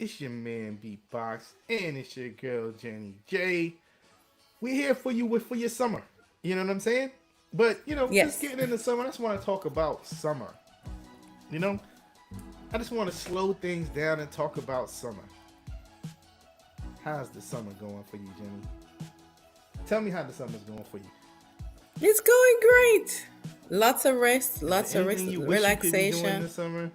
It's your man Beatbox, and it's your girl Jenny J. We're here for you for your summer. You know what I'm saying? But just Yes. getting into summer, I just want to talk about summer. You know, I just want to slow things down and talk about summer. How's the summer going for you, Jenny? Tell me how the summer's going for you. It's going great. Lots of rest, Is there lots of anything you wish you could be doing relaxation. this summer?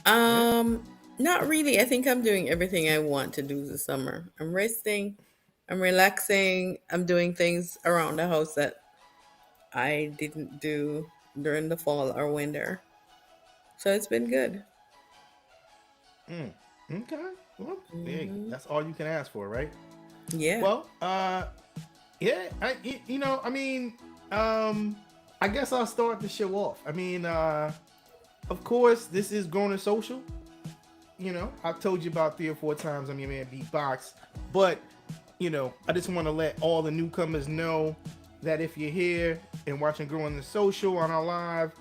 Yeah. Um, Not really. I think I'm doing everything I want to do this summer. I'm resting, I'm relaxing, I'm doing things around the house that I didn't do during the fall or winter. So it's been good. Mm. Okay. Well, hey, Hmm. that's all you can ask for, right? Yeah. Well, yeah, I mean, um, I guess I'll start the show off. I mean, of course, this is Grown and Social. I've told you about 3 or 4 times I'm your man Beatbox, but I just want to let all the newcomers know that if you're here and watching Grown and Social on our live,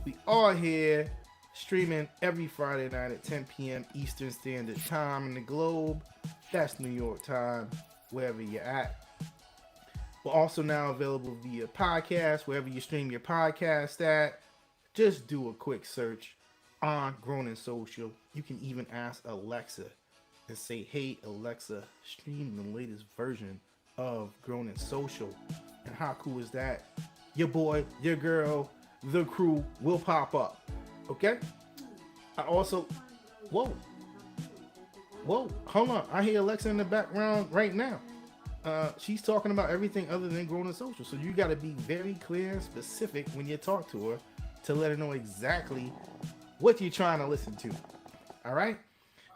we are here streaming every Friday night at 10 p.m. Eastern Standard Time in the globe. That's New York time, wherever you're at. We're also now available via podcast, wherever you stream your podcast at. Just do a quick search on Grown and Social. You can even ask Alexa and say, "Hey Alexa, stream the latest version of Grown and Social." And how cool is that? Your boy, your girl, the crew will pop up. Okay? I also, whoa, whoa, hold on. I hear Alexa in the background right now. She's talking about everything other than Grown and Social. So you got to be very clear and specific when you talk to her to let her know exactly what you're trying to listen to. All right.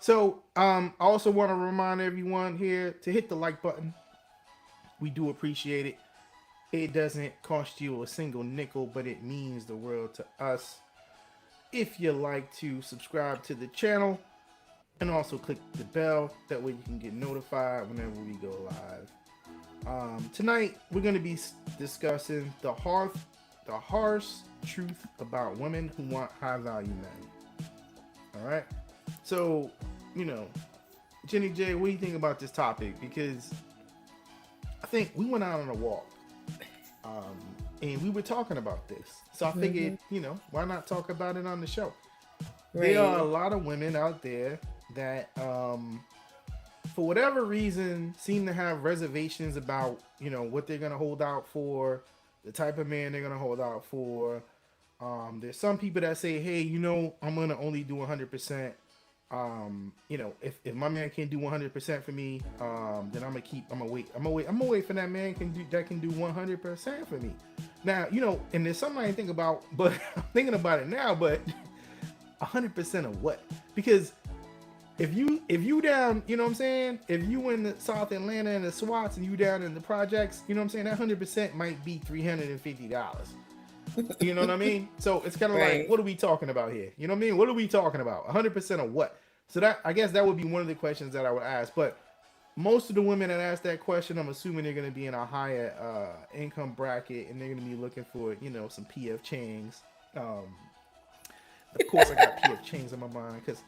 So I also want to remind everyone here to hit the like button. We do appreciate it. It doesn't cost you a single nickel, but it means the world to us. If you like to subscribe to the channel and also click the bell, that way you can get notified whenever we go live. Tonight we're going to be discussing the harsh truth about women who want high value men. All right. So, you know, Jenny J, what do you think about this topic? Because I think we went out on a walk, um, and we were talking about this. So I Hmm. figured, why not talk about it on the show? There are a Right. lot of women out there that, for whatever reason, seem to have reservations about, what they're gonna hold out for, the type of man they're gonna hold out for. There's some people that say, hey, I'm gonna only do 100%. If my man can't do 100% for me, then I'm gonna wait. I'm gonna wait for that man that can do 100% for me. Now, and there's something I didn't think about, but I'm thinking about it now. But 100% of what? Because if you down, you know what I'm saying? If you in the South Atlanta and the SWATs and you down in the projects, you know what I'm saying? That 100% might be $350. You know what I mean? So it's kind of like, Right. what are we talking about here? You know what I mean? What are we talking about? 100% of what? So that, I guess that would be one of the questions that I would ask. But most of the women that ask that question, I'm assuming they're going to be in a higher income bracket and they're going to be looking for, some PF Chang's. Um, of course, I got PF Chang's in my mind because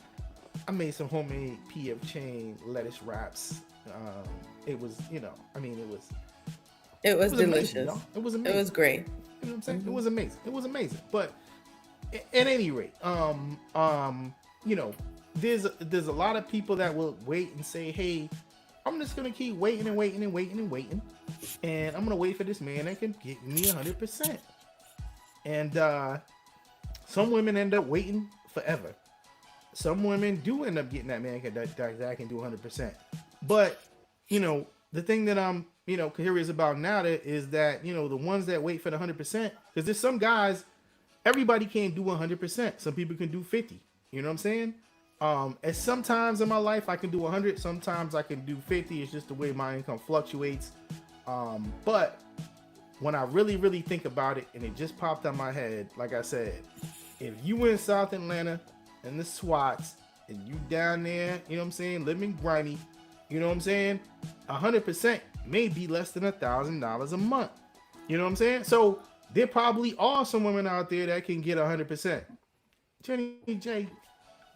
I made some homemade PF Chang lettuce wraps. Um, it was, I mean, It it was was amazing, y'all. delicious. It was It was amazing. great. You know what I'm saying? It Hmm. was amazing. It was amazing. But at any rate, you know, there's a lot of people that will wait and say, hey, I'm just gonna keep waiting and waiting and waiting and waiting, and I'm gonna wait for this man that can get me 100%. And some women end up waiting forever. Some women do end up getting that man that can do 100%. But the thing that I'm curious about now that is that the ones that wait for the 100%, because there's some guys, everybody can't do 100%. Some people can do 50. You know what I'm saying? And sometimes in my life I can do 100. Sometimes I can do 50. It's just the way my income fluctuates. But when I really, really think about it, and it just popped on my head, like I said, if you in South Atlanta and the SWATs, and you down there, you know what I'm saying, living grimy, you know what I'm saying, 100% may be less than $1,000 a month. You know what I'm saying? So there probably are some women out there that can get 100%. Jenny J,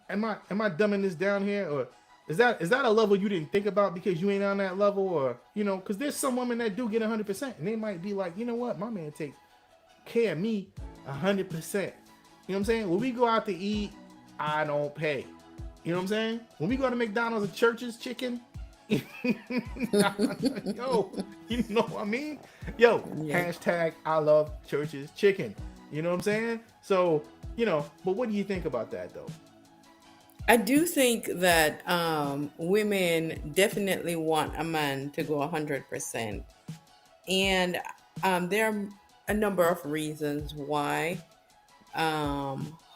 am I dumbing this down here, or Is that a level you didn't think about because you ain't on that level, or because there's some women that do get 100%, and they might be like, you know what, my man takes care of me 100%. You know what I'm saying? When we go out to eat, I don't pay. You know what I'm saying? When we go to McDonald's or Church's Chicken, yo, you know what I mean? Yo, Yeah. hashtag I love Church's Chicken. You know what I'm saying? So, but what do you think about that though? I do think that women definitely want a man to go 100%. And there are a number of reasons why.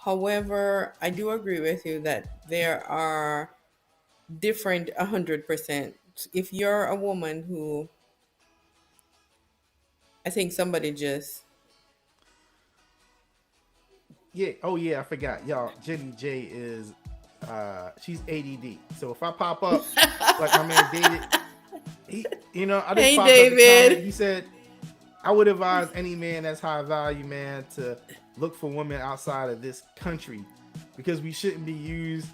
However, I do agree with you that there are different 100%. If you're a woman who, I think somebody just, Yeah. Oh yeah, I forgot. Y'all, Jenny J is she's ADD. So if I pop up like my man David, I just hey, popped up the comment. David. He said, I would advise any man that's high value, man, to look for women outside of this country because we shouldn't be used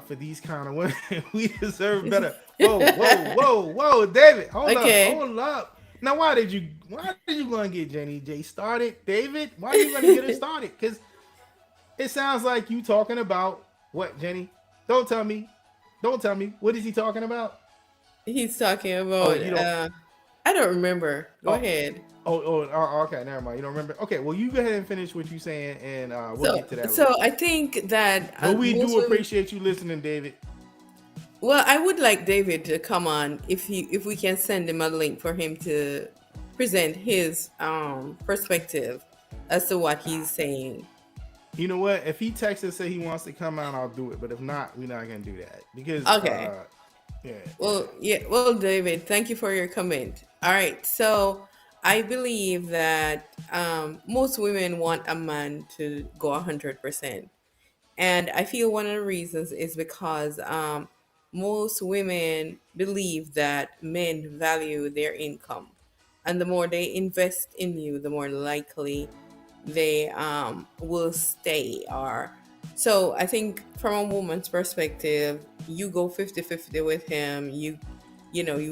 for these kind of women. We deserve better. Whoa, whoa, whoa, whoa, David, Okay. hold up. Now, why did you go and get Jenny J started, David? Why are you going to get her started? Because it sounds like you talking about what, Jenny? Don't tell me. Don't tell me. What is he talking about? He's talking Oh, about, you don't. I don't remember. Go Oh, ahead. okay, never mind. You don't remember. Okay, well, you go ahead and finish what you're saying, and we'll So, get to that so later. I think that But we most do women. appreciate you listening, David. Well, I would like David to come on if we can send him a link for him to present his perspective as to what he's saying. You know what? If he texts and say he wants to come out, I'll do it. But if not, we're not gonna do that because, Okay. yeah, Well, yeah. Well, David, thank you for your comment. All right. So I believe that most women want a man to go 100%. And I feel one of the reasons is because most women believe that men value their income. And the more they invest in you, the more likely they will stay. Or so I think from a woman's perspective, you go 50-50 with him. You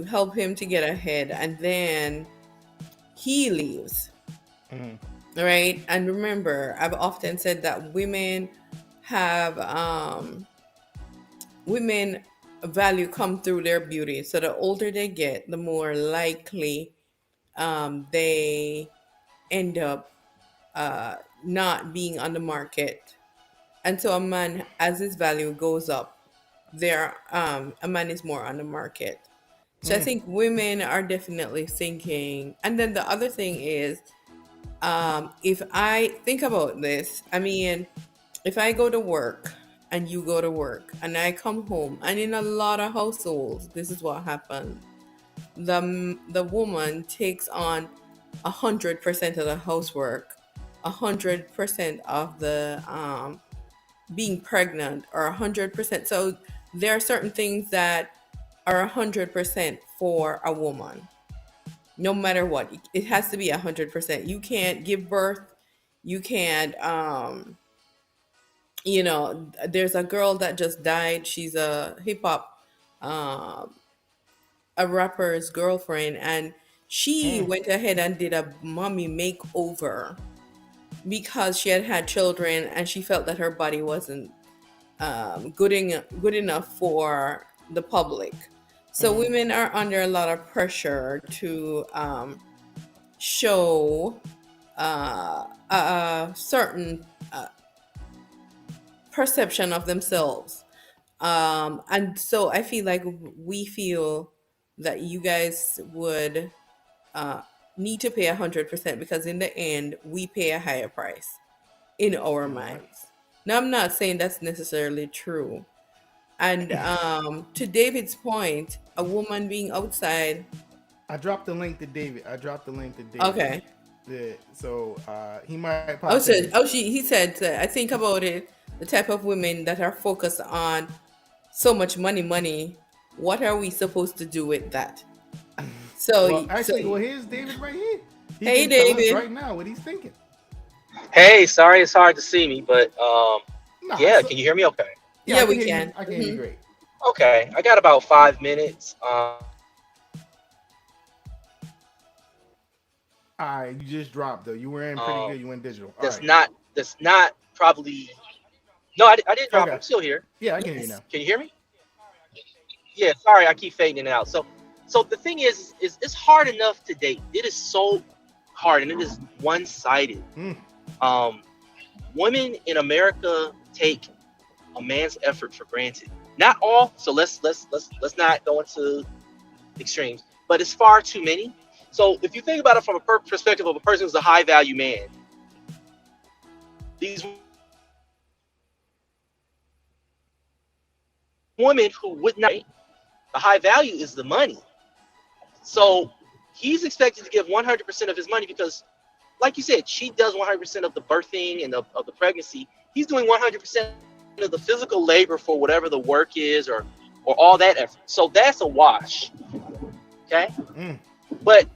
help him to get ahead, and then he leaves. mm-hmm. Right. And remember, I've often said that have women value come through their beauty. So the older they get, the more likely they end up not being on the market. And so a man, as his value goes up, a man is more on the market. So I Mm, think women are definitely thinking. And then the other thing is, if I think about this, I mean, if I go to work and you go to work and I come home, and in a lot of households, this is what happens. The woman takes on 100% of the housework, 100% of the being pregnant, or 100%. So there are certain things that are 100% for a woman, no matter what. It has to be 100%. You can't give birth. You can't. There's a girl that just died. She's a hip hop, um, a rapper's girlfriend, and she mm, went ahead and did a mommy makeover because she had had children and she felt that her body wasn't good enough for the public. So mm, women are under a lot of pressure to show a certain perception of themselves. And so I feel like we feel that you guys would uh, need to pay 100% because in the end, we pay a higher price in our you're right. minds. Now, I'm not saying that's necessarily true. And to David's point, a woman being outside. I dropped the link to David. I dropped the link to David. Okay. Yeah, so he might Oh, pop so, in. he said, I think about it, the type of women that are focused on so much money. What are we supposed to do with that? So, Well, so actually, here's David right here. He hey, can tell us David. right now what he's thinking. Hey, sorry it's hard to see me, but Nah, yeah, so can you hear me okay? yeah, I Yeah, can we hear you. can. I can hear you Hmm. great. Okay, I got about 5 minutes. All right, you just dropped though. You were in pretty good. You went digital. All right. That's not probably. No, I didn't drop. Okay. I'm still here. Yeah, I can hear you Yes. now. Can you hear me? Yeah. Sorry, I keep fading in and out. So the thing is it's hard enough to date. It is so hard, and it is one-sided. Mm. Women in America take a man's effort for granted. Not all. So let's not go into extremes, but it's far too many. So if you think about it from a perspective of a person who's a high value man, these women who would not, the high value is the money. So he's expected to give 100% of his money because, like you said, she does 100% of the birthing and of the pregnancy. He's doing 100% of the physical labor for whatever the work is or all that effort. So that's a wash. Okay? Mm. But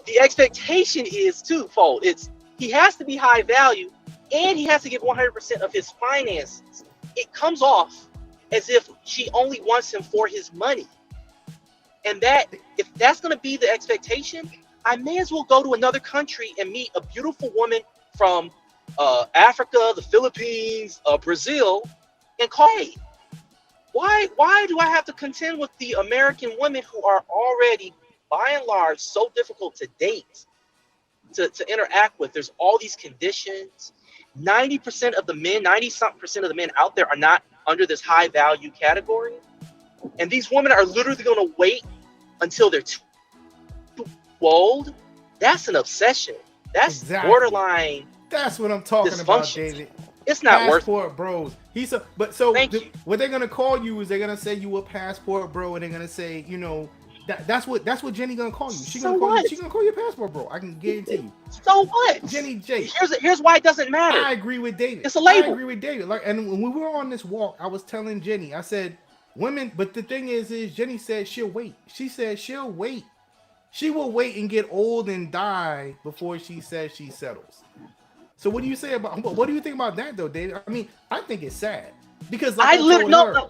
the expectation is twofold. It's he has to be high value and he has to give 100% of his finances. It comes off as if she only wants him for his money. And that, if that's going to be the expectation, I may as well go to another country and meet a beautiful woman from Africa, the Philippines, Brazil, and call it. Why do I have to contend with the American women who are already, by and large, so difficult to date, to interact with? There's all these conditions. 90% of the men, 90-something% of the men out there are not under this high value category. And these women are literally going to wait until they're too old. That's an obsession. That's borderline. That's what I'm talking about, David. It's not passport bros. Thank you. What they're gonna call you is they're gonna say you a passport bro, and they're gonna say, that's what Jenny gonna call you. She's gonna call you a passport bro. I can guarantee you. So what? Jenny J. Here's why it doesn't matter. I agree with David. It's a label. I agree with David. And when we were on this walk, I was telling Jenny, I said, women, but the thing is Jenny said she'll wait. She said she'll wait. She will wait and get old and die before she says she settles. So what do you say about? What do you think about that though, David? I mean, I think it's sad because I literally know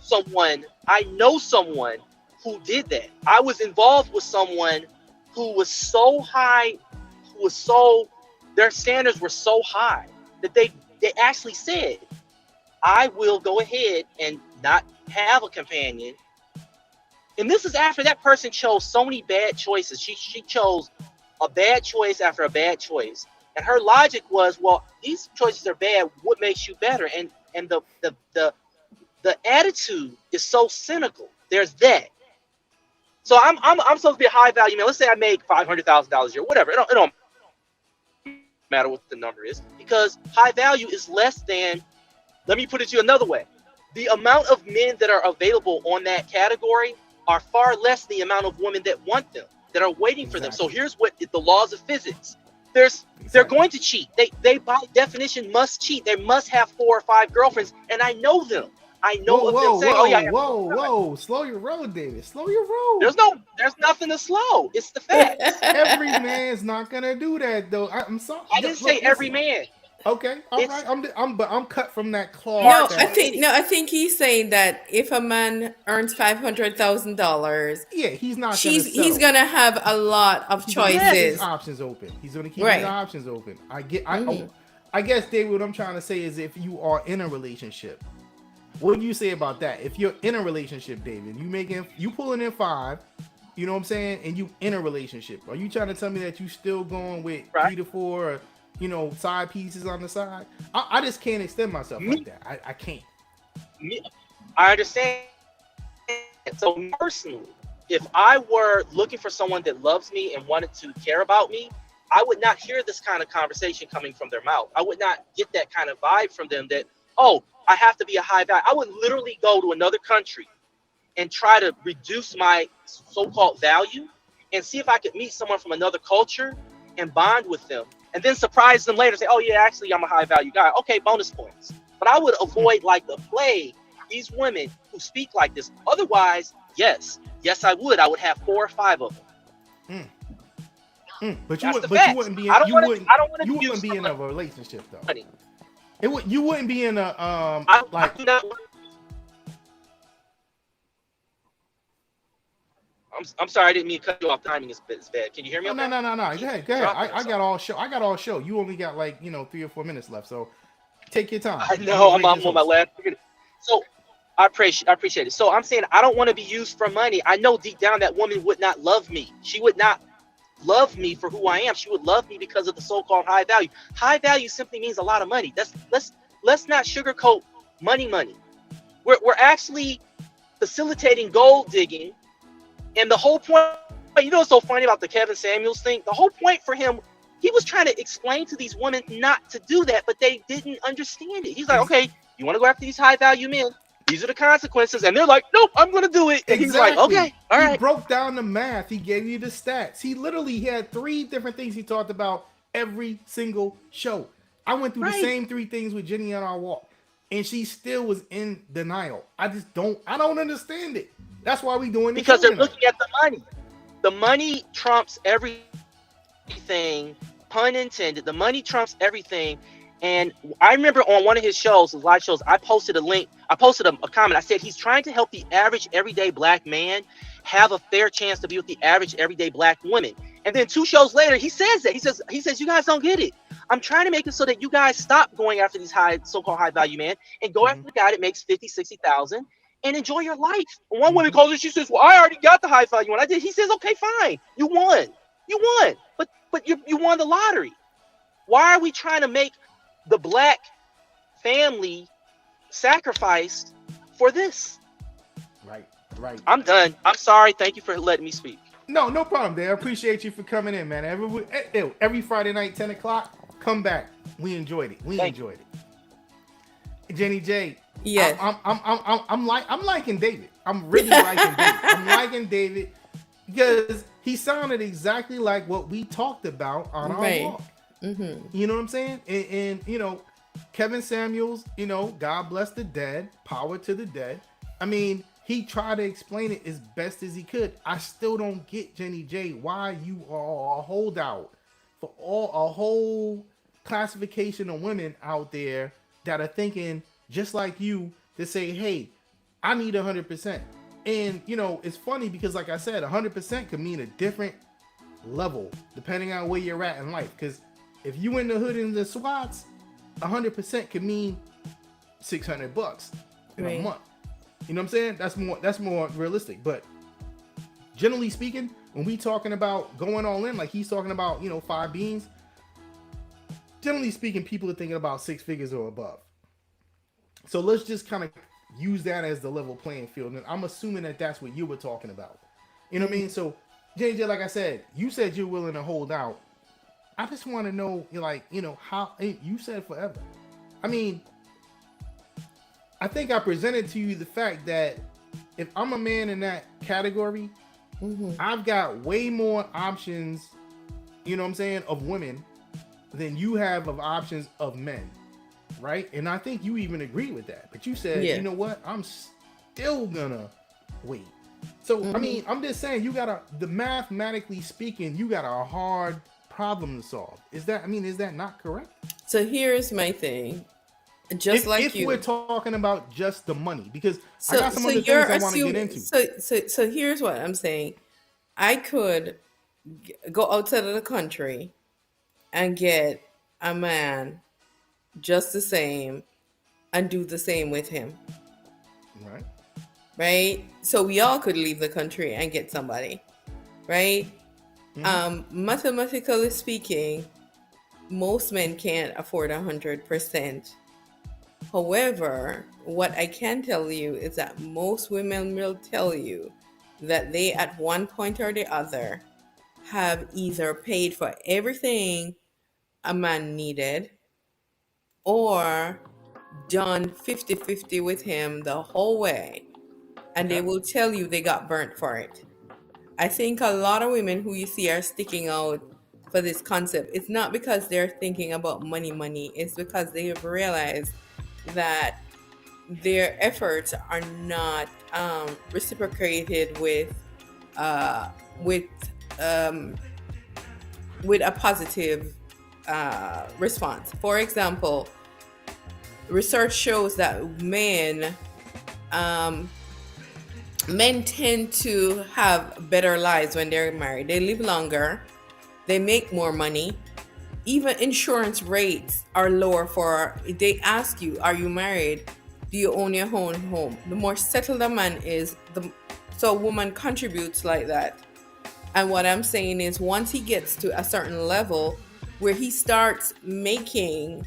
someone. I know someone who did that. I was involved with someone who was so high, their standards were so high that they actually said, I will go ahead and not have a companion. And this is after that person chose so many bad choices. She chose a bad choice after a bad choice. And her logic was, well, these choices are bad. What makes you better? And the attitude is so cynical. There's that. So I'm supposed to be a high value man. Let's say I make $500,000 a year, whatever. It don't matter what the number is, because high value is less than. Let me put it to you another way. The amount of men that are available on that category are far less than the amount of women that want them, that are waiting for them. So here's what the laws of physics. They're going to cheat. They by definition must cheat. They must have 4 or 5 girlfriends, and I know them. I know of them saying, "Oh yeah, whoa, slow your roll, David. Slow your roll." There's nothing to slow. It's the facts. Every man's not gonna do that though. I'm sorry. I didn't say every man. Okay, all right. I'm cut from that cloth. No, I think he's saying that if a man earns $500,000, yeah, he's not. He's gonna have a lot of choices. His options open. He's gonna keep his options open. I guess, David, what I'm trying to say is, if you are in a relationship, what do you say about that? If you're in a relationship, David, you pulling in 5, you know what I'm saying, and you in a relationship, are you trying to tell me that you still going with 3 to 4? Side pieces on the side? I just can't extend myself like that. I can't. I understand. So personally, if I were looking for someone that loves me and wanted to care about me, I would not hear this kind of conversation coming from their mouth. I would not get that kind of vibe from them that, oh, I have to be a high value. I would literally go to another country and try to reduce my so-called value and see if I could meet someone from another culture and bond with them. And then surprise them later, say, oh yeah, actually I'm a high value guy. Okay, bonus points. But I would avoid like the plague these women who speak like this. Otherwise, yes, I would. I would have 4 or 5 of them. But you wouldn't be in a relationship though. You wouldn't be in a I do not. I'm sorry, I didn't mean to cut you off. Timing is bad. Can you hear me? Oh, Okay. no. You Go keep ahead, go ahead. dropping or I got something. all show. I got all show. You only got like 3 or 4 minutes left. So take your time. I I'm the know I'm gracious on my host. last. So I appreciate it. So I'm saying I don't want to be used for money. I know deep down that woman would not love me. She would not love me for who I am. She would love me because of the so-called high value. High value simply means a lot of money. That's let's not sugarcoat money. We're actually facilitating gold digging, and the whole point. You know what's so funny about the Kevin Samuels thing? The whole point for him, he was trying to explain to these women not to do that, but they didn't understand it. He's like, Ex- okay, you want to go after these high value men? These are the consequences, and they're like, nope, I'm gonna do it. And he's like, Exactly. okay, all He right. broke down the math. He gave you the stats. He literally had 3 different things he talked about every single show. I went through the Right. same 3 things with Jenny on our walk, and she still was in denial. I don't understand it. That's why we doing this Because show they're tonight. looking at the money. The money trumps everything, pun intended. The money trumps everything. And I remember on one of his shows, his live shows, I posted a link. I posted a comment. I said he's trying to help the average everyday black man have a fair chance to be with the average everyday black woman. And then 2 shows later, he says that. He says, you guys don't get it. I'm trying to make it so that you guys stop going after these so-called high value men and go after the guy that makes 50, 60,000 and enjoy your life. And one woman calls her, she says, well, I already got the high value one. I did. He says, okay, fine. You won. But you won the lottery. Why are we trying to make the black family sacrificed for this? Right, right. I'm done. I'm sorry. Thank you for letting me speak. No problem, Dave. I appreciate you for coming in, man. Every Friday night, 10 o'clock, come back. We enjoyed it. Thank you. Jenny J. Yes. I'm liking David. I'm really liking David. I'm liking David because he sounded exactly like what we talked about on our Right. walk. Mm-hmm. You know what I'm saying? And Kevin Samuels, God bless the dead, power to the dead. I mean, he tried to explain it as best as he could. I still don't get, Jenny J, why you are a holdout for a whole classification of women out there that are thinking just like you to say, hey, I need 100%. And, it's funny because, like I said, 100% could mean a different level depending on where you're at in life. Because if you in the hood in the SWATs, 100% could mean $600 in a month. You know what I'm saying? That's more realistic. But generally speaking, when we talking about going all in, like he's talking about, 5 beans, generally speaking, people are thinking about 6 figures or above. So let's just kind of use that as the level playing field. And I'm assuming that that's what you were talking about. You know what I mean? So, JJ, like I said, you said you're willing to hold out. I just want to know, how you said forever. I mean, I think I presented to you the fact that if I'm a man in that category, I've got way more options, of women than you have of options of men. Right? And I think you even agree with that. But you said, you know what? I'm still gonna wait. So, I mean, I'm just saying mathematically speaking, you got a hard problem to solve. Is that not correct? So here's my thing. If we're talking about just the money, because I got some other things I want to get into. So here's what I'm saying. I could go outside of the country and get a man just the same and do the same with him. Right? So we all could leave the country and get somebody. Right? Mathematically speaking, most men can't afford 100%. However, what I can tell you is that most women will tell you that they at one point or the other have either paid for everything a man needed or done 50-50 with him the whole way, and they will tell you they got burnt for it. I think a lot of women who you see are sticking out for this concept, it's not because they're thinking about money, it's because they have realized that their efforts are not reciprocated with a positive response. For example, research shows that men tend to have better lives when they're married. They live longer, they make more money. Even insurance rates are lower for, they ask you, are you married? Do you own your own home? The more settled a man is, the so a woman contributes like that. And what I'm saying is once he gets to a certain level where he starts making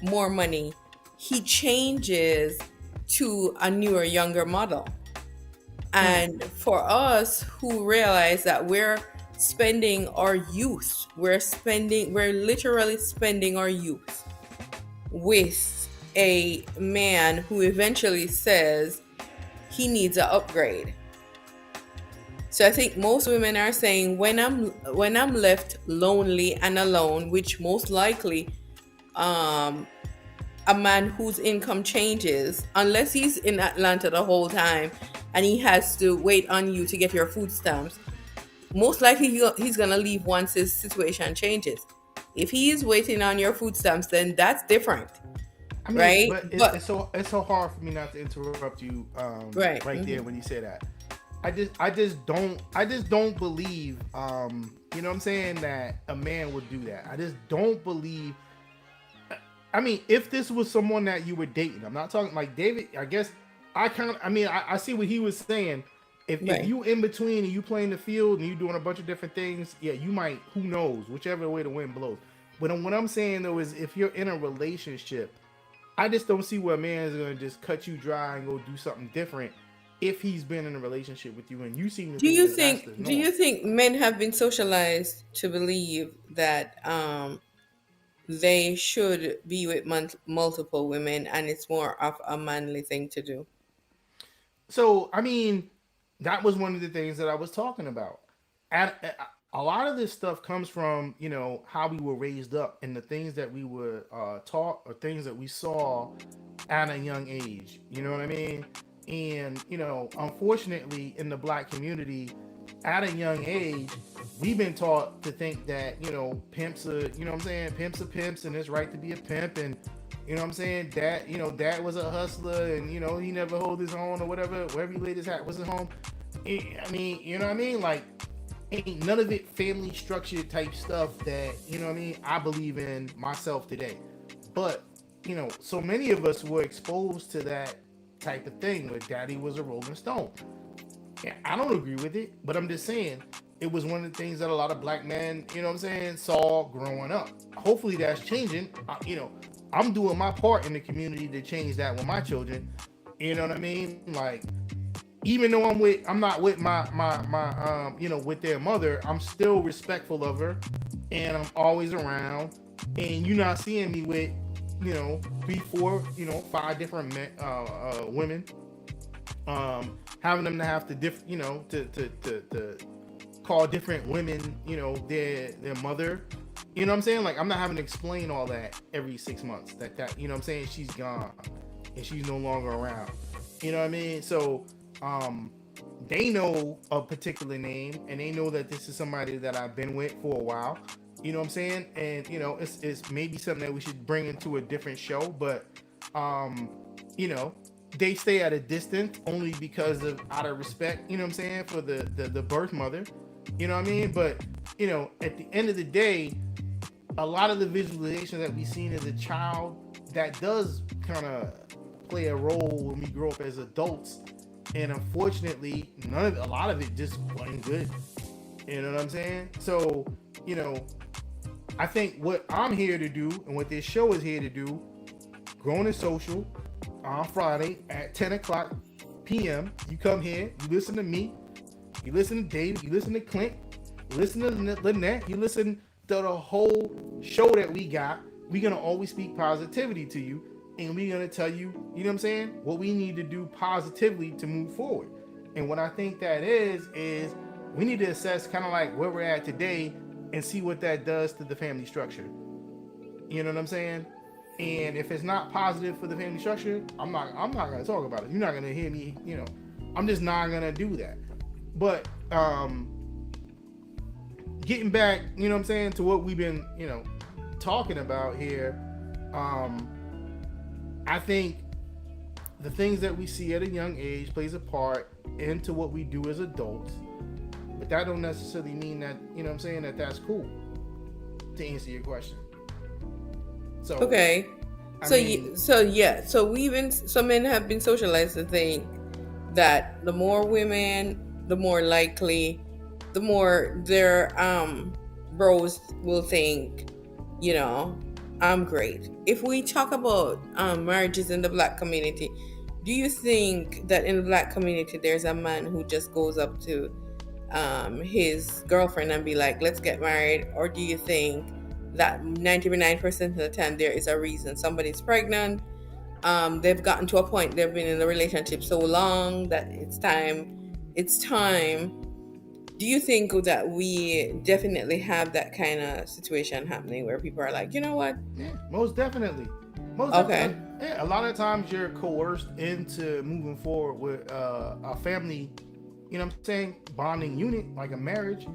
more money, he changes to a newer, younger model. And for us who realize that we're spending our youth, we're literally spending our youth with a man who eventually says he needs an upgrade. So I think most women are saying when I'm left lonely and alone, which most likely a man whose income changes, unless he's in Atlanta the whole time and he has to wait on you to get your food stamps, most likely he's gonna leave once his situation changes. If he is waiting on your food stamps, then that's different. I mean, right? but it's so hard for me not to interrupt you Right. there when you say that. I just don't believe you know what I'm saying, that a man would do that. I just don't believe. I mean, if this was someone that you were dating, I'm not talking like David. I guess I see what he was saying. If you in between and you playing the field and you doing a bunch of different things, yeah, you might. Who knows? Whichever way the wind blows. But what I'm saying though is, if you're in a relationship, I just don't see where a man is gonna just cut you dry and go do something different if he's been in a relationship with you and you seem to. Do you think men have been socialized to believe that they should be with multiple women and it's more of a manly thing to do? So, I mean, that was one of the things that I was talking about. A lot of this stuff comes from, how we were raised up and the things that we were taught or things that we saw at a young age. You know what I mean? And, unfortunately, in the black community, at a young age, we've been taught to think that, pimps are, pimps are pimps and it's right to be a pimp. And, dad was a hustler and, he never hold his own or whatever, wherever he laid his hat was his home. I mean, you know what I mean? Like, ain't none of it family structured type stuff that, I believe in myself today. But, so many of us were exposed to that type of thing where daddy was a Rolling Stone. Yeah, I don't agree with it, but I'm just saying it was one of the things that a lot of black men, saw growing up. Hopefully that's changing. I'm doing my part in the community to change that with my children. You know what I mean? Like, even though I'm not with my with their mother, I'm still respectful of her and I'm always around, and you're not seeing me with 3, 4, 5 different women, having them to have to to call different women their mother. You know what I'm saying? Like, I'm not having to explain all that every 6 months that you know what I'm saying, she's gone and she's no longer around. You know what I mean? So they know a particular name and they know that this is somebody that I've been with for a while. You know what I'm saying? And it's maybe something that we should bring into a different show, but they stay at a distance only because of out of respect, for the birth mother. You know what I mean? But at the end of the day, a lot of the visualization that we've seen as a child, that does kind of play a role when we grow up as adults. And unfortunately, a lot of it just wasn't good. You know what I'm saying? So, I think what I'm here to do and what this show is here to do, Grown and Social, on Friday at 10 o'clock p.m. You come here, you listen to me, you listen to Dave, you listen to Clint, you listen to Lynnette, you listen to the whole show that we got. We're going to always speak positivity to you, and we're going to tell you, you know what I'm saying, what we need to do positively to move forward. And what I think that is we need to assess kind of like where we're at today and see what that does to the family structure. You know what I'm saying? And if it's not positive for the family structure, I'm not going to talk about it. You're not going to hear me, I'm just not going to do that. But getting back, you know what I'm saying, to what we've been, talking about here, I think the things that we see at a young age plays a part into what we do as adults, but that don't necessarily mean that, you know what I'm saying, that that's cool, to answer your question. So Okay. I So mean, yeah. So we've been some men have been socialized to think that the more women, the more likely, the more their bros will think, you know, I'm great. If we talk about marriages in the black community, do you think that in the black community there's a man who just goes up to his girlfriend and be like, let's get married? Or do you think that 99% of the time there is a reason? Somebody's pregnant, they've gotten to a point, they've been in the relationship so long that it's time. Do you think that we definitely have that kind of situation happening where people are like, you know what? yeah, most definitely, most Okay. definitely. Yeah, a lot of times you're coerced into moving forward with a family, you know what I'm saying, bonding unit like a marriage.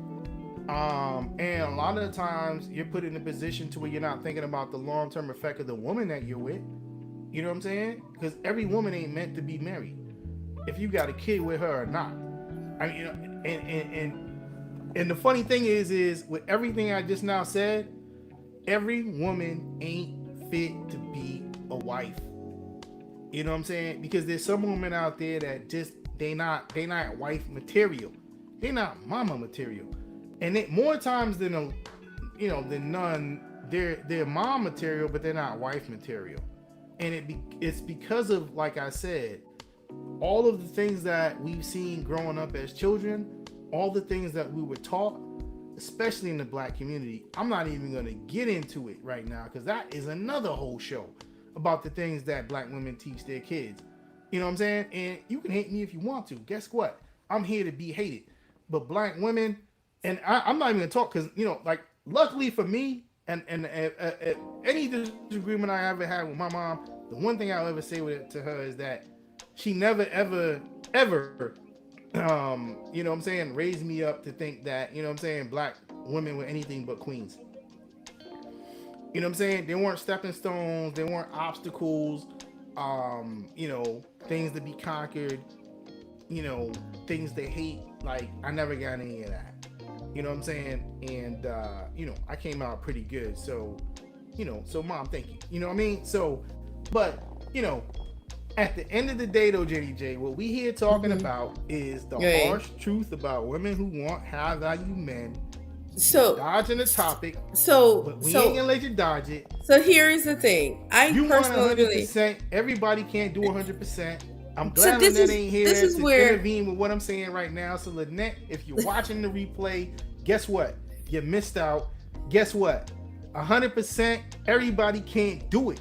And a lot of the times you're put in a position to where you're not thinking about the long term effect of the woman that you're with. You know what I'm saying? Because every woman ain't meant to be married. If you got a kid with her or not. I mean, you know, and the funny thing is with everything I just now said, every woman ain't fit to be a wife. You know what I'm saying? Because there's some women out there that just they not wife material. They not mama material. And it more times than than none, they're mom material, but they're not wife material. And it's because of, like I said, all of the things that we've seen growing up as children, all the things that we were taught, especially in the black community. I'm not even going to get into it right now because that is another whole show about the things that black women teach their kids. You know what I'm saying? And you can hate me if you want to. Guess what? I'm here to be hated. But black women, and I'm not even going to talk because, like, luckily for me, and any disagreement I ever had with my mom, the one thing I'll ever say with it to her is that she never, ever, ever you know what I'm saying, raised me up to think that, you know what I'm saying, black women were anything but queens. You know what I'm saying? They weren't stepping stones, they weren't obstacles, things to be conquered, things they hate. Like, I never got any of that. You know what I'm saying? And I came out pretty good. So, so mom, thank you. You know what I mean? So, but, at the end of the day, though, Jenny J, what we here talking Mm-hmm. about is the Right. harsh truth about women who want high value men. You're So, dodging the topic, so, but we ain't so, gonna let you dodge it. so here is the thing. I You want personally believe. 100%. Everybody can't do 100%. I'm So glad Lynnette ain't this here is to where. intervene with what I'm saying right now. So Lynnette, if you're watching the replay, guess what? You missed out. Guess what? 100%. Everybody can't do it.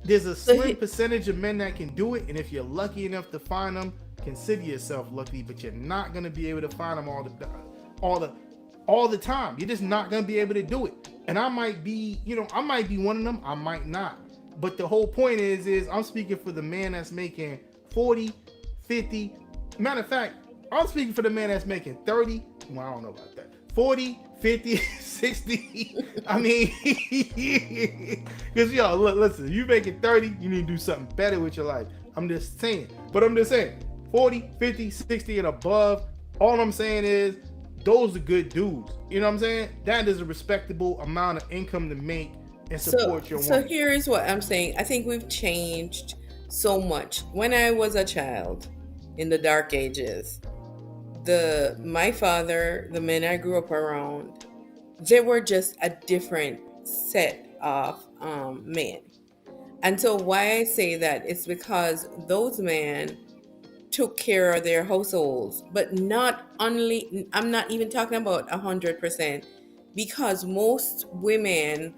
There's a So slim percentage of men that can do it, and if you're lucky enough to find them, consider yourself lucky. But you're not gonna be able to find them all the all the time. You're just not gonna be able to do it. And I might be, I might be one of them. I might not. But the whole point is I'm speaking for the man that's making 40, 50. Matter of fact, I'm speaking for the man that's making 30. Well, I don't know about that. 40, 50, 60. I mean, because listen, you making 30, you need to do something better with your life. I'm just saying. But I'm just saying, 40, 50, 60 and above, all I'm saying is those are good dudes. You know what I'm saying? That is a respectable amount of income to make and support your so woman. here is what I'm saying. I think we've changed so much. When I was a child in the dark ages, my father, the men I grew up around, they were just a different set of men. And so why I say that is because those men took care of their households, but not only, I'm not even talking about 100%, because most women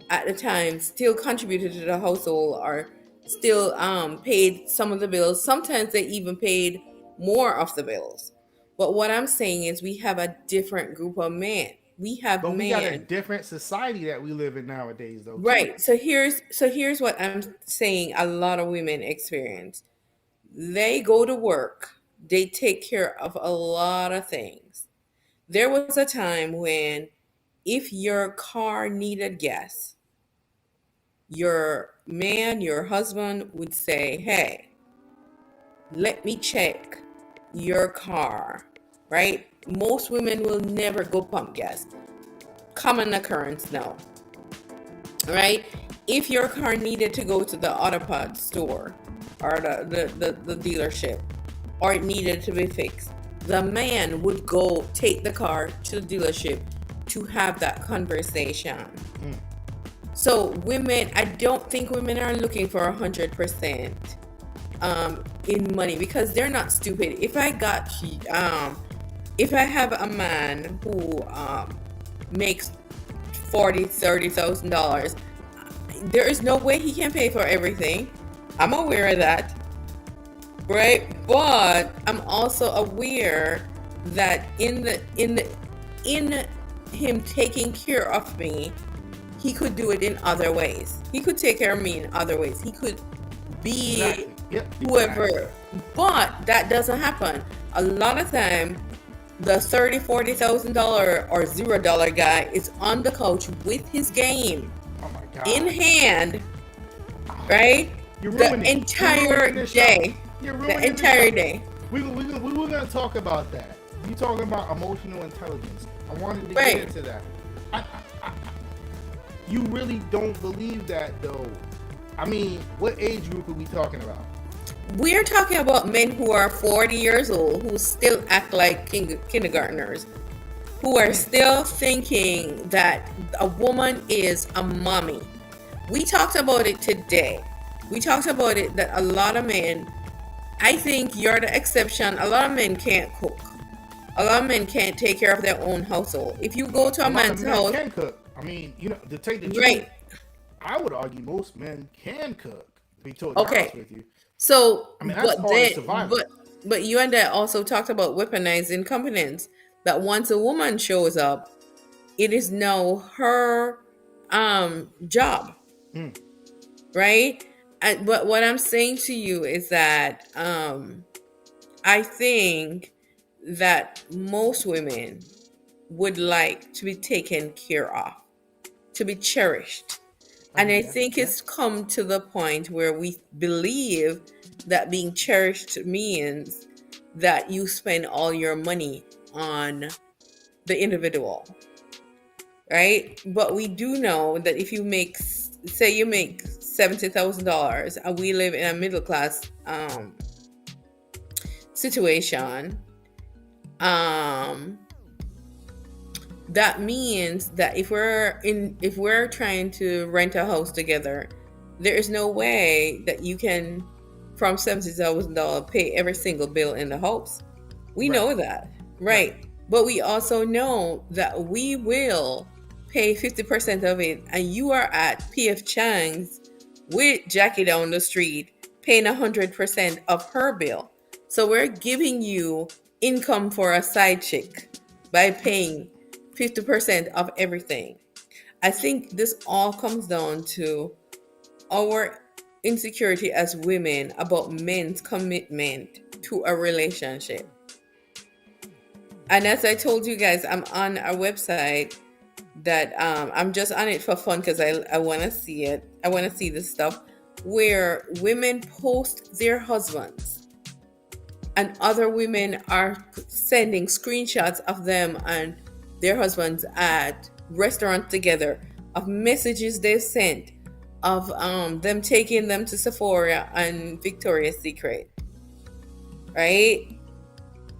at the time still contributed to the household or still paid some of the bills. Sometimes they even paid more of the bills. But what I'm saying is we have a different group of men. We have But we got a men. different society that we live in nowadays, though, too. Right. So here's what I'm saying a lot of women experience. They go to work. They take care of a lot of things. There was a time when if your car needed gas, your man, your husband would say, hey, let me check your car, right? Most women will never go pump gas. Common occurrence now, right? If your car needed to go to the Autopod store or the dealership, or it needed to be fixed, the man would go take the car to the dealership to have that conversation. So women, I don't think women are looking for 100% in money, because they're not stupid. If I have a man who makes $30,000, there is no way he can pay for everything. I'm aware of that, right? But I'm also aware that in him taking care of me, he could do it in other ways. He could take care of me in other ways. He could be whoever. Exactly. But that doesn't happen. A lot of time, the $30,000-$40,000 or $0 guy is on the couch with his game in hand, right? The entire day. The entire day. We were going to talk about that. You talking about emotional intelligence. I wanted to get into that. You really don't believe that, though. I mean, what age group are we talking about? We're talking about men who are 40 years old, who still act like kindergartners, who are still thinking that a woman is a mommy. We talked about it today. We talked about it that a lot of men, I think you're the exception, a lot of men can't cook. A lot of men can't take care of their own household. If you go to a man's house, can cook. I mean, to take the truth, I would argue most men can cook. To be totally honest with you. So, I mean, that's part of survival. But you and I also talked about weaponized incompetence. That once a woman shows up, it is now her job, right? But what I'm saying to you is that I think that most women would like to be taken care of, to be cherished. And I think it's come to the point where we believe that being cherished means that you spend all your money on the individual, right? But we do know that if you make, say you make $70,000 and we live in a middle class situation, that means that if we're trying to rent a house together, there is no way that you can, from $70,000, pay every single bill in the house. We know that, right? But we also know that we will pay 50% of it, and you are at P.F. Chang's with Jackie down the street paying 100% of her bill. So we're giving you income for a side chick by paying 50% of everything. I think this all comes down to our insecurity as women about men's commitment to a relationship. And as I told you guys, I'm on a website that I'm just on it for fun because I want to see it. I want to see this stuff where women post their husbands and other women are sending screenshots of them and their husbands at restaurants together, of messages they've sent, of them taking them to Sephora and Victoria's Secret, right?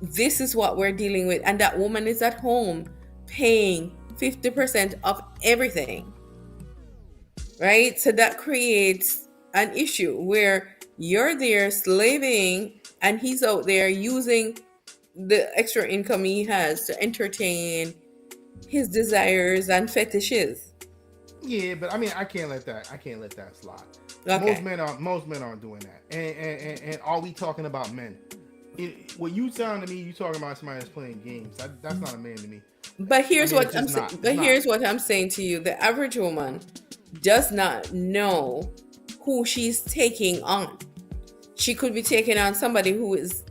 This is what we're dealing with, and that woman is at home paying 50% of everything, right? So that creates an issue where you're there slaving and he's out there using the extra income he has to entertain his desires and fetishes. Yeah, but I mean, I can't let that slide. Okay. Most men aren't doing that. And are we talking about men? What you sound to me, you talking about somebody that's playing games. That's not a man to me. But here's what I'm saying. But here's what I'm saying to you: the average woman does not know who she's taking on. She could be taking on somebody who is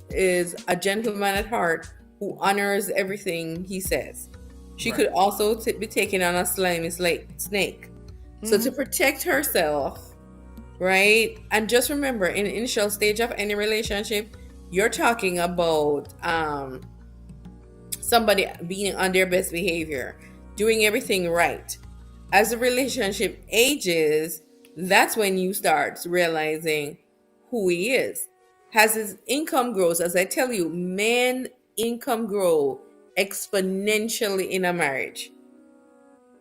a gentleman at heart, who honors everything he says. She could also be taking on a slimy snake. So to protect herself, right? And just remember, in the initial stage of any relationship, you're talking about somebody being on their best behavior, doing everything right. As the relationship ages, that's when you start realizing who he is. As his income grows, as I tell you, men income grow exponentially in a marriage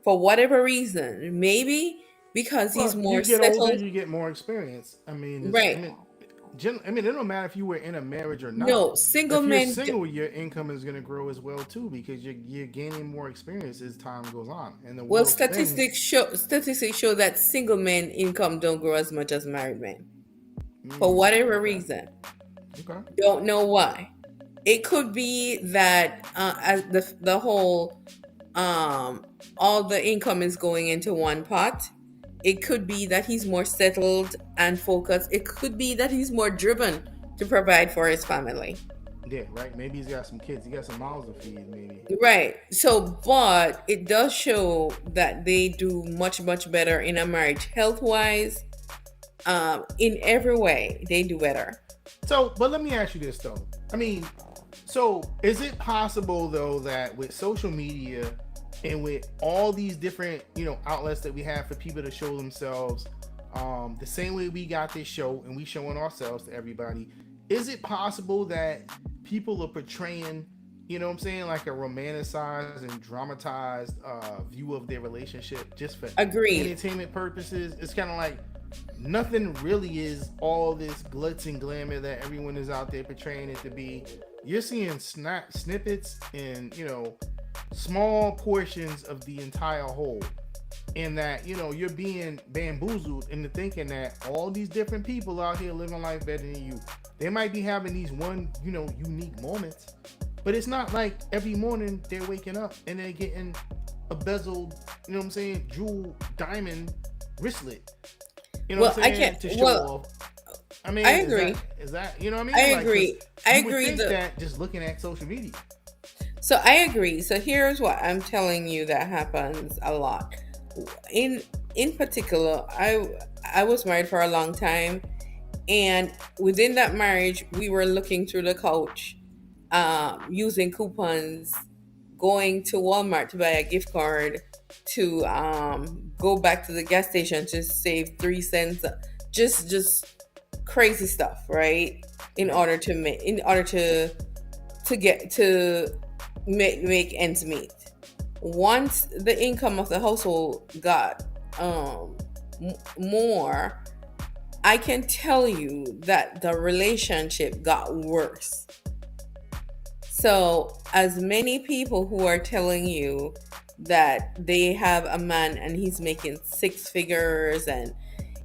for whatever reason. Maybe because he's Well, you more get older, settled. you get more experience. I mean, Right. I mean, it don't matter if you were in a marriage or not. No, single If you're men. single, your income is going to grow as well too because you're gaining more experience as time goes on, and the Well, world spins. statistics show that single men income don't grow as much as married men for Mm, whatever okay, reason. okay. Don't know why. It could be that as the whole all the income is going into one pot. It could be that he's more settled and focused. It could be that he's more driven to provide for his family. Yeah, right. Maybe he's got some kids. He got some mouths to feed. Maybe. Right. So, but it does show that they do much, much better in a marriage, health wise. In every way, they do better. So, but let me ask you this though. I mean, so is it possible though that with social media and with all these different, outlets that we have for people to show themselves, the same way we got this show and we showing ourselves to everybody, is it possible that people are portraying, what I'm saying, like a romanticized and dramatized view of their relationship just for Agreed. entertainment purposes? It's kind of like nothing really is all this glitz and glamour that everyone is out there portraying it to be. You're seeing snippets and small portions of the entire whole, and that you're being bamboozled into thinking that all these different people out here living life better than you. They might be having these one unique moments, but it's not like every morning they're waking up and they're getting a bezeled jewel diamond wristlet. Well, I can't. To show off. I mean, I agree. Is that what I mean? I agree. I agree that just looking at social media. So I agree. So here's what I'm telling you that happens a lot. In particular, I was married for a long time, and within that marriage, we were looking through the couch, using coupons, going to Walmart to buy a gift card, to go back to the gas station to save 3 cents, just crazy stuff, right? In order to make ends meet. Once the income of the household got more, I can tell you that the relationship got worse. So, as many people who are telling you that they have a man and he's making 6 figures and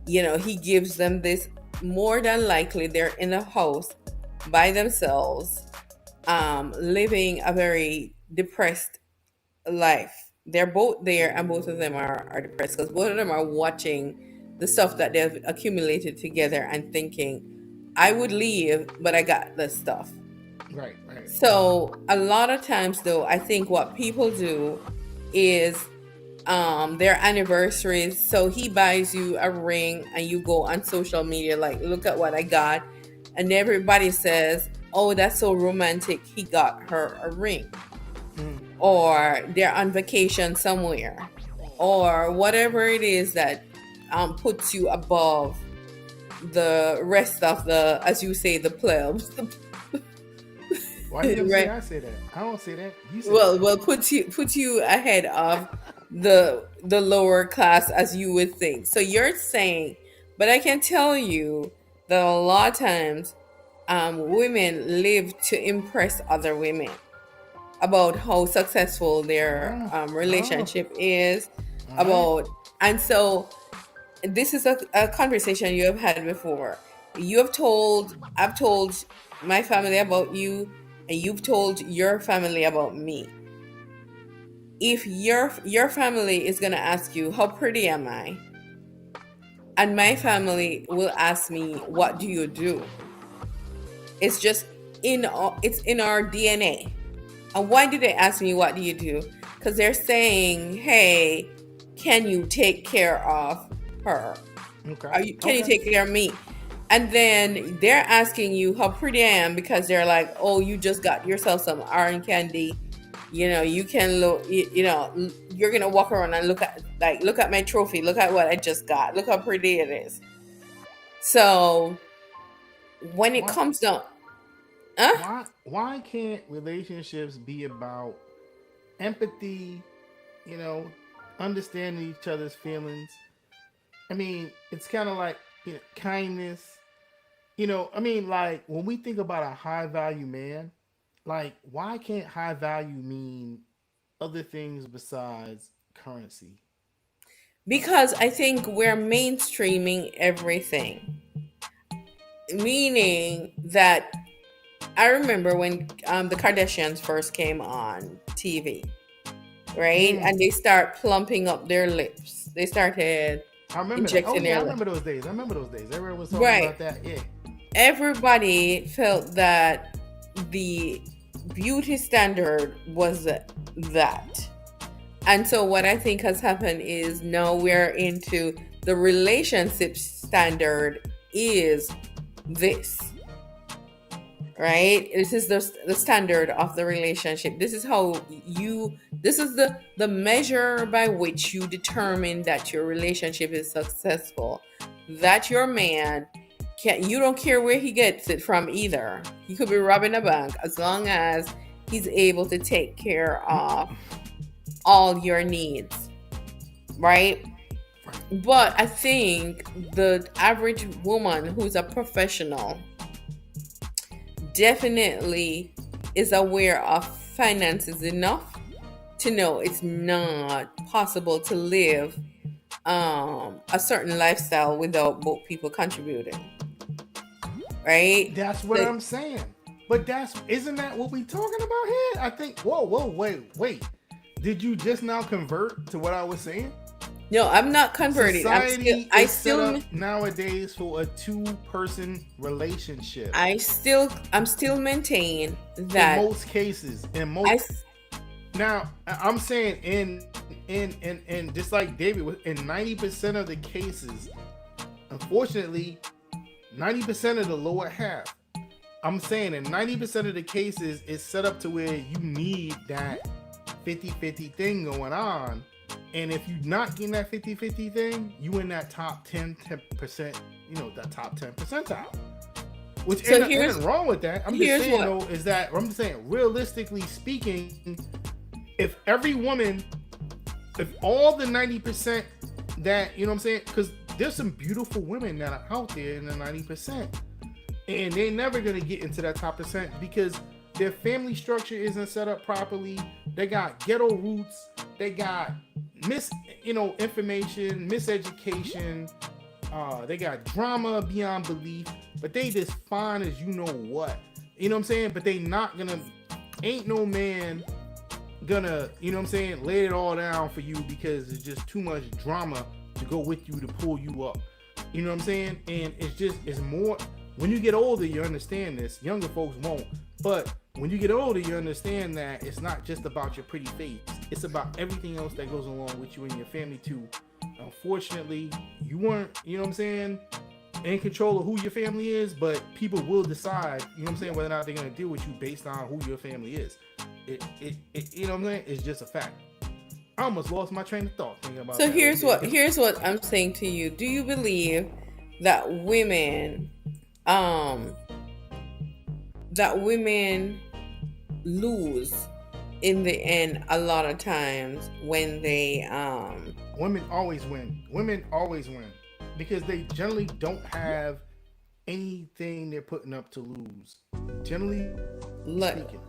he gives them this, more than likely they're in a house by themselves, living a very depressed life. They're both there and both of them are depressed because both of them are watching the stuff that they've accumulated together and thinking, I would leave, but I got this stuff. Right. So a lot of times though, I think what people do is their anniversaries. So he buys you a ring and you go on social media like, look at what I got. And everybody says, oh, that's so romantic. He got her a ring. Or they're on vacation somewhere. Or whatever it is that puts you above the rest of the, as you say, the plebs. Why do you right? say I say that? I don't say that. You say well, that. well, put you ahead of the lower class, as you would think. So you're saying, but I can tell you that a lot of times, women live to impress other women about how successful their relationship is. About, and so this is a conversation you have had before. I've told my family about you, and you've told your family about me. If your family is gonna ask you, how pretty am I? And my family will ask me, what do you do? It's just it's in our DNA. And why do they ask me, what do you do? Because they're saying, hey, can you take care of her? Okay. Can you take care of me? And then they're asking you how pretty I am because they're like, oh, you just got yourself some orange candy. You can look, you're going to walk around and look at my trophy. Look at what I just got. Look how pretty it is. So when it Why? comes down, huh? Why can't relationships be about empathy? You know, understanding each other's feelings. I mean, it's kind of like kindness. Like when we think about a high value man, like why can't high value mean other things besides currency? Because I think we're mainstreaming everything. Meaning that I remember when the Kardashians first came on TV, right? Mm, And they start plumping up their lips. They started I remember that. Oh injecting yeah, I their lips. remember those days. Everyone was talking Right. about that. Yeah. Everybody felt that the beauty standard was that. And so what I think has happened is now we're into the relationship standard is this. Right? This is the standard of the relationship. This is the measure by which you determine that your relationship is successful. That your man you don't care where he gets it from either. He could be robbing a bank as long as he's able to take care of all your needs. Right? But I think the average woman who's a professional definitely is aware of finances enough to know it's not possible to live a certain lifestyle without both people contributing. Right? That's what I'm saying. But isn't that what we talking about here? I think. Whoa, wait. Did you just now convert to what I was saying? No, I'm not converting. Society is set up nowadays for a two-person relationship. I'm still maintain that in most cases. Now I'm saying in just like David, in 90% of the cases, unfortunately, 90% of the lower half. I'm saying in 90% of the cases, it's set up to where you need that 50-50 thing going on. And if you're not getting that 50-50 thing, you in that top 10%, that top 10 percentile. Which ain't nothing wrong with that. I'm just saying, realistically speaking, if every woman, if all the 90% that, because there's some beautiful women that are out there in the 90%, and they're never going to get into that top percent because their family structure isn't set up properly. They got ghetto roots. They got information, miseducation. They got drama beyond belief, but they just fine as you know what. You know what I'm saying? But they not gonna, ain't no man gonna, lay it all down for you because it's just too much drama to go with you to pull you up. You know what I'm saying? And it's more, when you get older, you understand this. Younger folks won't. But when you get older, you understand that it's not just about your pretty face. It's about everything else that goes along with you and your family too. Unfortunately, you weren't, in control of who your family is, but people will decide, whether or not they're going to deal with you based on who your family is. It's just a fact. I almost lost my train of thought thinking about that. So here's what I'm saying to you. Do you believe that women lose in the end a lot of times when they women always win because they generally don't have anything they're putting up to lose, generally speaking.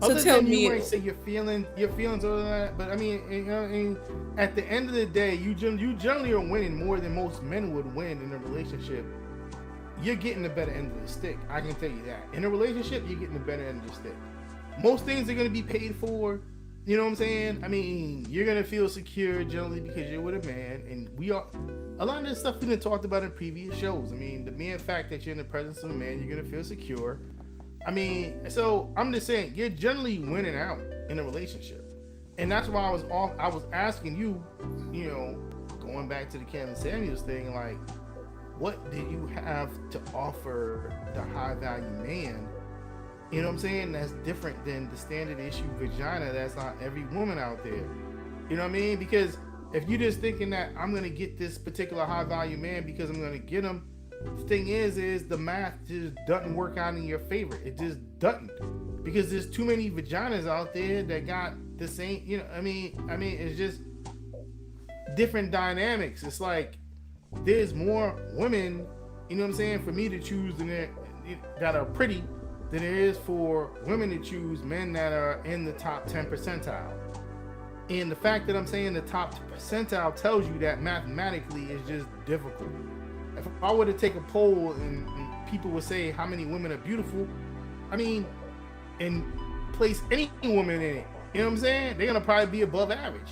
So tell me, you might say your feelings other than that, but I mean, at the end of the day, you generally are winning more than most men would win in a relationship. You're getting the better end of the stick. I can tell you that. In a relationship, you're getting the better end of the stick. Most things are going to be paid for. You know what I'm saying? I mean, you're going to feel secure generally because you're with a man. And a lot of this stuff we done talked about in previous shows. I mean, the mere fact that you're in the presence of a man, you're going to feel secure. I mean, so I'm just saying, you're generally winning out in a relationship. And that's why I was asking you, you know, going back to the Kevin Samuels thing, like, what do you have to offer the high value man? You know what I'm saying? That's different than the standard issue vagina. That's not every woman out there. You know what I mean? Because if you're just thinking that I'm gonna get this particular high value man because I'm gonna get him, the thing is the math just doesn't work out in your favor. It just doesn't, because there's too many vaginas out there that got the same. You know, I mean, it's just different dynamics. It's like there's more women, you know what I'm saying, for me to choose that are pretty than there is for women to choose men that are in the top 10 percentile. And the fact that I'm saying the top percentile tells you that mathematically is just difficult. If I were to take a poll and people would say how many women are beautiful, I mean, and place any woman in it, you know what I'm saying, they're gonna probably be above average.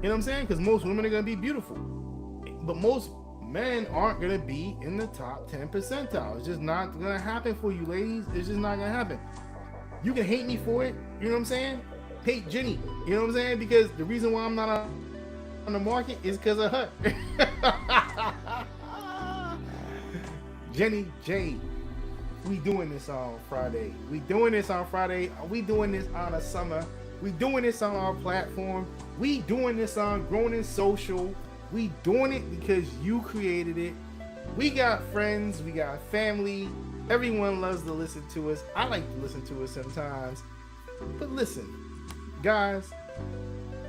You know what I'm saying? Because most women are gonna be beautiful, but most men aren't gonna be in the top 10 percentile. It's just not gonna happen for you, ladies. It's just not gonna happen. You can hate me for it, you know what I'm saying? Hate Jenny, you know what I'm saying? Because the reason why I'm not on the market is because of her. Jenny J. We doing this on Friday. We doing this on Friday. We doing this on a summer. We doing this on our platform. We doing this on Grown and Social. We doing it because you created it. We got friends. We got family. Everyone loves to listen to us. I like to listen to us sometimes. But listen, guys,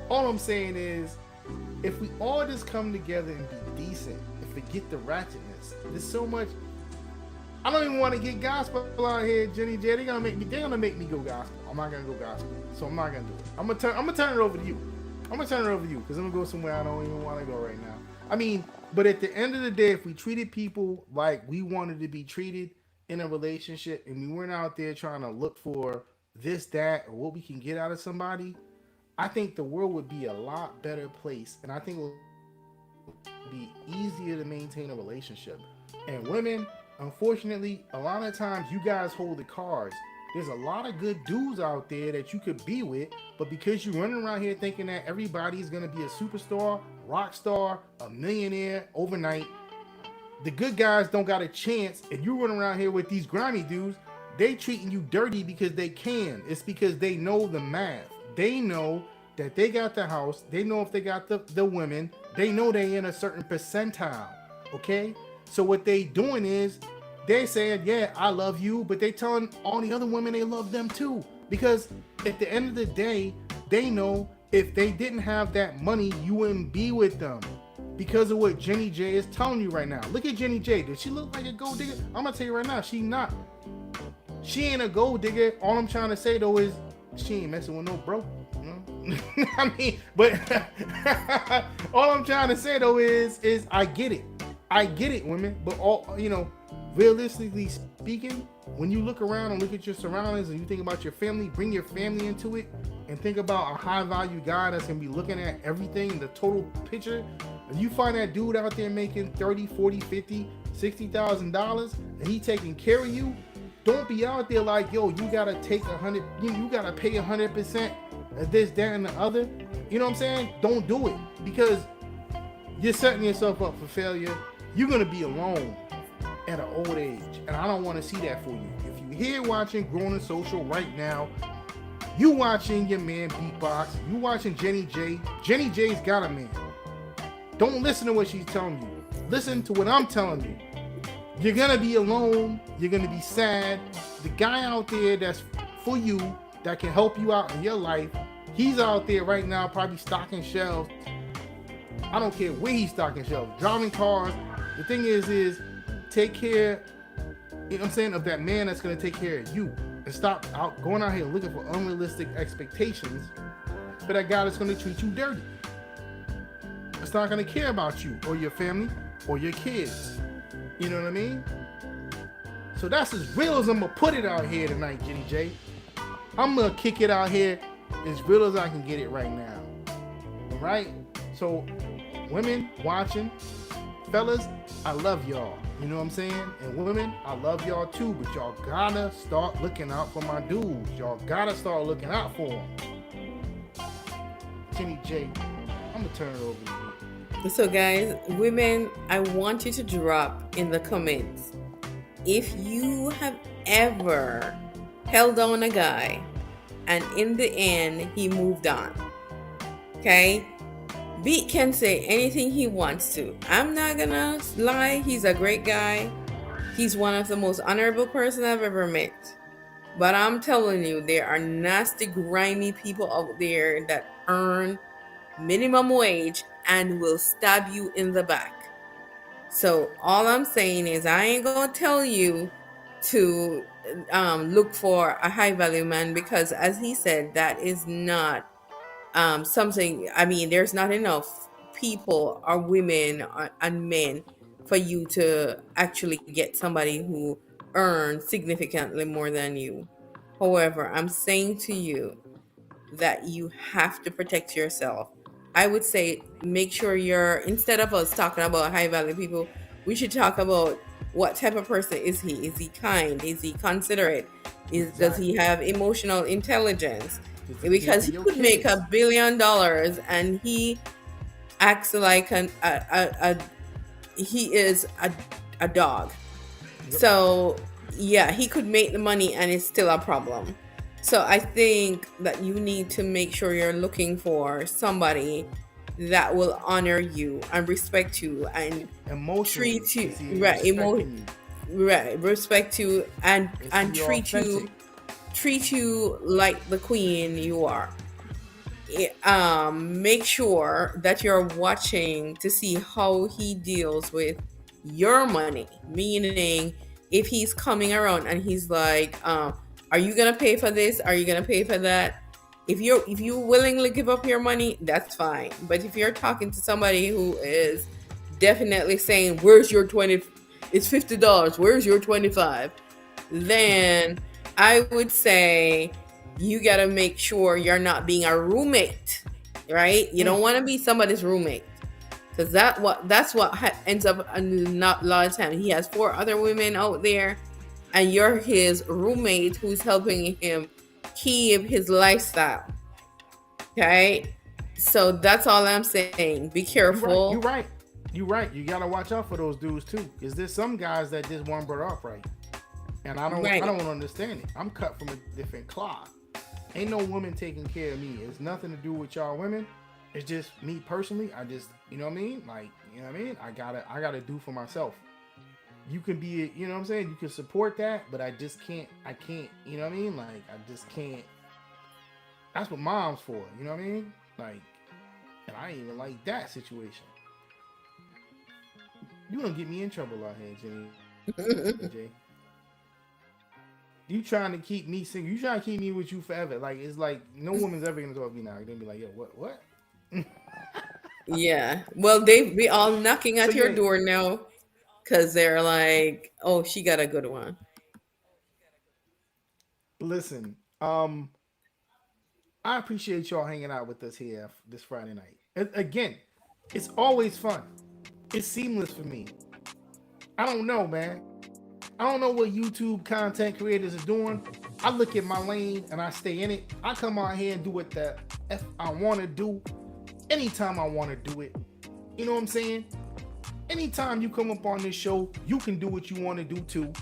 all I'm saying is, if we all just come together and be decent and forget the ratchetness, there's so much. I don't even want to get gospel out here, Jenny J. They're gonna make me go gospel. I'm not gonna go gospel, so I'm not gonna do it. I'm gonna turn it over to you. I'm gonna turn it over to you because I'm gonna go somewhere I don't even want to go right now. I mean, but at the end of the day, if we treated people like we wanted to be treated in a relationship, and we weren't out there trying to look for this, that, or what we can get out of somebody, I think the world would be a lot better place, and I think it would be easier to maintain a relationship. And women, unfortunately, a lot of times you guys hold the cards. There's a lot of good dudes out there that you could be with, but because you're running around here thinking that everybody's gonna be a superstar, rock star, a millionaire overnight, the good guys don't got a chance. If you run around here with these grimy dudes, they treating you dirty because they can. It's because they know the math. They know that they got the house. They know if they got the women. They know they in a certain percentile. Okay? So what they doing is they saying, yeah, I love you, but they telling all the other women they love them too. Because at the end of the day, they know if they didn't have that money, you wouldn't be with them. Because of what Jenny J is telling you right now. Look at Jenny J. Does she look like a gold digger? I'm gonna tell you right now, she not. She ain't a gold digger. All I'm trying to say though is she ain't messing with no bro. You know? I mean, but all I'm trying to say though is I get it. I get it, women. But all, you know, realistically speaking, when you look around and look at your surroundings and you think about your family, bring your family into it and think about a high value guy that's gonna be looking at everything, the total picture. And you find that dude out there making 30, 40, 50, $60,000 and he taking care of you. Don't be out there like, yo, you gotta take 100, you gotta pay 100% of this, that, and the other. You know what I'm saying? Don't do it, because you're setting yourself up for failure. You're gonna be alone at an old age, and I don't want to see that for you. If you're here watching Grown and Social right now, you watching your man Beatbox, you watching Jenny J. Jenny J's got a man. Don't listen to what she's telling you. Listen to what I'm telling you. You're gonna be alone. You're gonna be sad. The guy out there that's for you, that can help you out in your life, he's out there right now probably stocking shelves. I don't care where he's stocking shelves, driving cars. The thing is take care, you know what I'm saying, of that man that's gonna take care of you, and stop going out here looking for unrealistic expectations for that guy that's gonna treat you dirty. It's not gonna care about you or your family or your kids. You know what I mean? So that's as real as I'm gonna put it out here tonight, Jenny J. I'm gonna kick it out here as real as I can get it right now. All right? So, women watching, fellas, I love y'all. You know what I'm saying? And women, I love y'all too, but y'all gotta start looking out for my dudes. Y'all gotta start looking out for them. Jenny J, I'm gonna turn it over to you. So, guys, women, I want you to drop in the comments if you have ever held on a guy and in the end he moved on. Okay? Beat can say anything he wants to. I'm not gonna lie, he's a great guy. He's one of the most honorable person I've ever met. But I'm telling you, there are nasty, grimy people out there that earn minimum wage and will stab you in the back. So all I'm saying is I ain't gonna tell you to look for a high value man, because as he said, that is not something. I mean, there's not enough people or women and men for you to actually get somebody who earns significantly more than you. However, I'm saying to you that you have to protect yourself. I would say make sure you're, instead of us talking about high value people, we should talk about what type of person is he? Is he kind? Is he considerate? Does he have emotional intelligence? Because he could make $1 billion and he acts like he is a dog. So yeah, he could make the money and it's still a problem. So I think that you need to make sure you're looking for somebody that will honor you and respect you and treat you respect you and treat you like the queen you are. Make sure that you're watching to see how he deals with your money, meaning if he's coming around and he's like, are you gonna pay for this? Are you gonna pay for that? If you willingly give up your money, that's fine. But if you're talking to somebody who is definitely saying, where's your 20, it's $50, where's your 25, then I would say you gotta make sure you're not being a roommate, right? You don't want to be somebody's roommate, because that's what ends up a lot of time. He has 4 other women out there, and you're his roommate who's helping him keep his lifestyle. Okay, so that's all I'm saying. Be careful. You're right. You gotta watch out for those dudes too, because there's some guys that just weren't brought up right, and I don't understand it. I'm cut from a different cloth. Ain't no woman taking care of me. It's nothing to do with y'all women. It's just me personally. I just, you know what I mean? Like, you know what I mean? I gotta do for myself. You can be, you know what I'm saying? You can support that, but I can't, you know what I mean? Like, I just can't. That's what mom's for, you know what I mean? Like, and I ain't even like that situation. You gonna get me in trouble out here, Jenny. Jay. You trying to keep me single. You trying to keep me with you forever. Like, it's like, no woman's ever gonna talk to me now. They'll be like, yo, what? Yeah. Well, they be all knocking at your door now, because they're like, oh, she got a good one. Listen, I appreciate y'all hanging out with us here this Friday night. Again, it's always fun. It's seamless for me. I don't know, man. I don't know what YouTube content creators are doing. I look at my lane and I stay in it. I come out here and do what the F I want to do anytime I want to do it. You know what I'm saying? Anytime you come up on this show, you can do what you want to do too,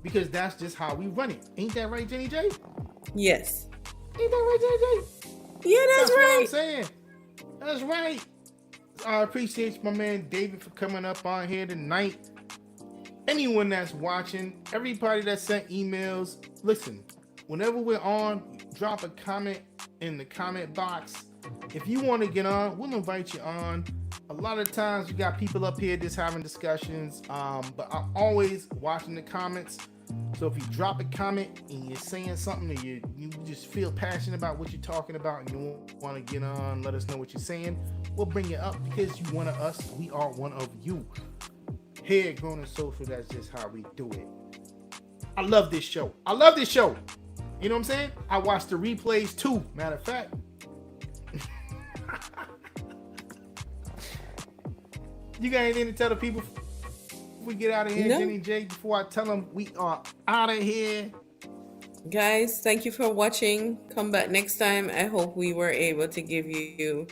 because that's just how we run it. Ain't that right, Jenny J? Yes. Ain't that right, Jenny J? Yeah, that's right. What I'm saying. That's right. I appreciate my man David for coming up on here tonight. Anyone that's watching, everybody that sent emails, listen, whenever we're on, drop a comment in the comment box. If you want to get on, we'll invite you on. A lot of times you got people up here just having discussions, but I'm always watching the comments. So if you drop a comment and you're saying something that you just feel passionate about what you're talking about and you want to get on, let us know what you're saying. We'll bring you up because you one of us. We are one of you. Here at Grown and Social, that's just how we do it. I love this show. You know what I'm saying? I watch the replays too, matter of fact. You got anything to tell the people before we get out of here, Jenny J, before I tell them we are out of here? Guys, thank you for watching. Come back next time. I hope we were able to give you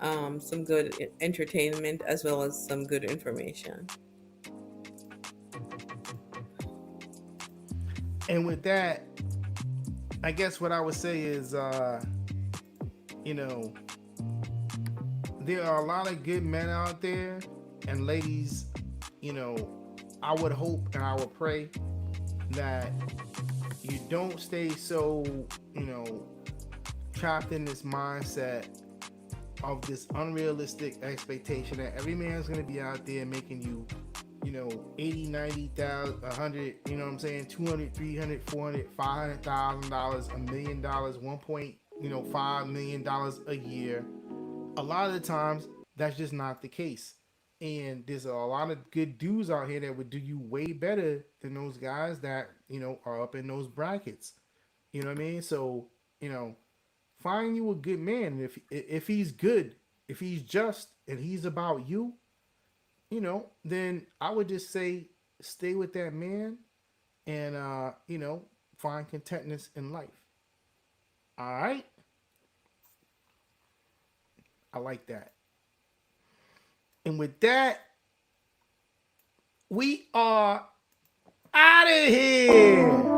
some good entertainment as well as some good information. And with that, I guess what I would say is, you know, there are a lot of good men out there, and ladies, you know, I would hope and I would pray that you don't stay so, you know, trapped in this mindset of this unrealistic expectation that every man's going to be out there making you, you know, 80, 90,000, 100, you know what I'm saying, 200, 300, 400, $500,000, $1 million, 1.5 million a year. A lot of the times that's just not the case. And there's a lot of good dudes out here that would do you way better than those guys that, you know, are up in those brackets. You know what I mean? So, you know, find you a good man. If he's good, if he's just and he's about you, you know, then I would just say stay with that man and you know, find contentness in life. All right? I like that. And with that, we are out of here.